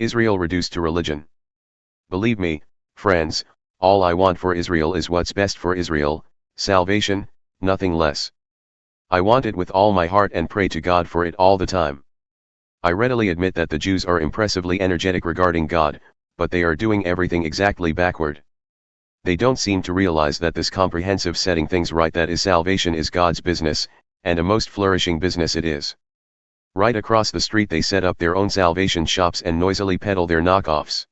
Israel reduced to religion. Believe me, friends, all I want for Israel is what's best for Israel, salvation, nothing less. I want it with all my heart and pray to God for it all the time. I readily admit that the Jews are impressively energetic regarding God, but they are doing everything exactly backward. They don't seem to realize that this comprehensive setting things right that is salvation is God's business, and a most flourishing business it is. Right across the street they set up their own salvation shops and noisily peddle their knockoffs.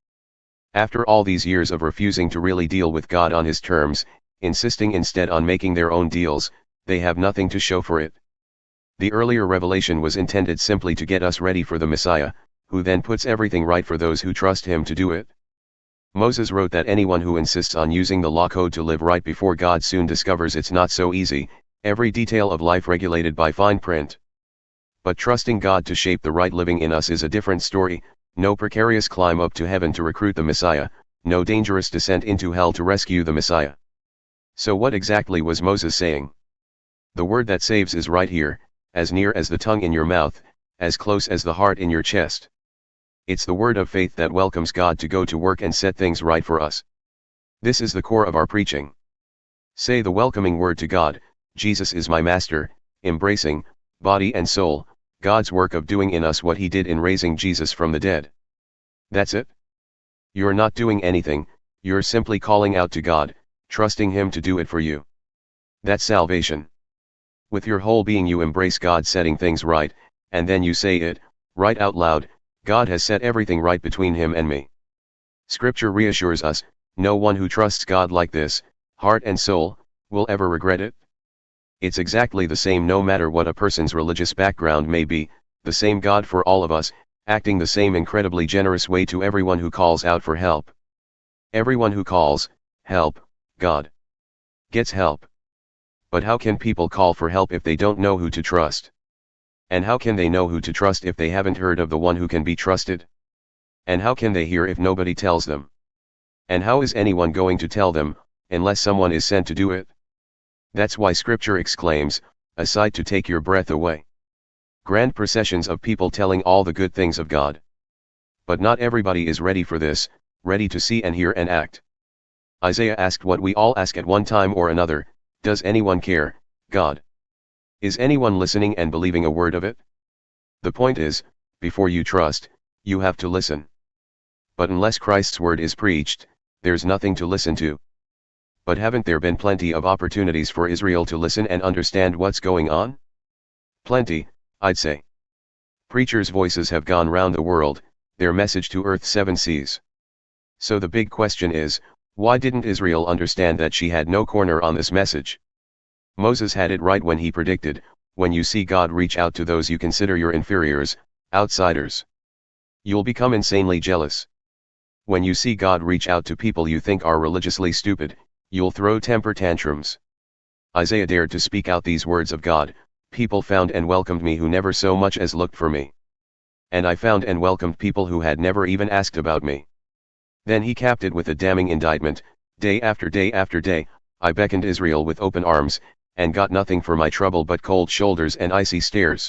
After all these years of refusing to really deal with God on his terms, insisting instead on making their own deals, they have nothing to show for it. The earlier revelation was intended simply to get us ready for the Messiah, who then puts everything right for those who trust him to do it. Moses wrote that anyone who insists on using the law code to live right before God soon discovers it's not so easy, every detail of life regulated by fine print. But trusting God to shape the right living in us is a different story. No precarious climb up to heaven to recruit the Messiah, no dangerous descent into hell to rescue the Messiah. So what exactly was Moses saying? The word that saves is right here, as near as the tongue in your mouth, as close as the heart in your chest. It's the word of faith that welcomes God to go to work and set things right for us. This is the core of our preaching. Say the welcoming word to God, Jesus is my master, embracing, body and soul, God's work of doing in us what he did in raising Jesus from the dead. That's it. You're not doing anything, you're simply calling out to God, trusting him to do it for you. That's salvation. With your whole being you embrace God setting things right, and then you say it, right out loud, God has set everything right between him and me. Scripture reassures us, no one who trusts God like this, heart and soul, will ever regret it. It's exactly the same no matter what a person's religious background may be, the same God for all of us, acting the same incredibly generous way to everyone who calls out for help. Everyone who calls, help, God, gets help. But how can people call for help if they don't know who to trust? And how can they know who to trust if they haven't heard of the one who can be trusted? And how can they hear if nobody tells them? And how is anyone going to tell them, unless someone is sent to do it? That's why Scripture exclaims, a sight to take your breath away. Grand processions of people telling all the good things of God. But not everybody is ready for this, ready to see and hear and act. Isaiah asked what we all ask at one time or another, does anyone care, God? Is anyone listening and believing a word of it? The point is, before you trust, you have to listen. But unless Christ's word is preached, there's nothing to listen to. But haven't there been plenty of opportunities for Israel to listen and understand what's going on? Plenty, I'd say. Preachers' voices have gone round the world, their message to earth's seven seas. So the big question is, why didn't Israel understand that she had no corner on this message? Moses had it right when he predicted, when you see God reach out to those you consider your inferiors, outsiders, you'll become insanely jealous. When you see God reach out to people you think are religiously stupid, you'll throw temper tantrums. Isaiah dared to speak out these words of God, people found and welcomed me who never so much as looked for me. And I found and welcomed people who had never even asked about me. Then he capped it with a damning indictment, day after day after day, I beckoned Israel with open arms, and got nothing for my trouble but cold shoulders and icy stares.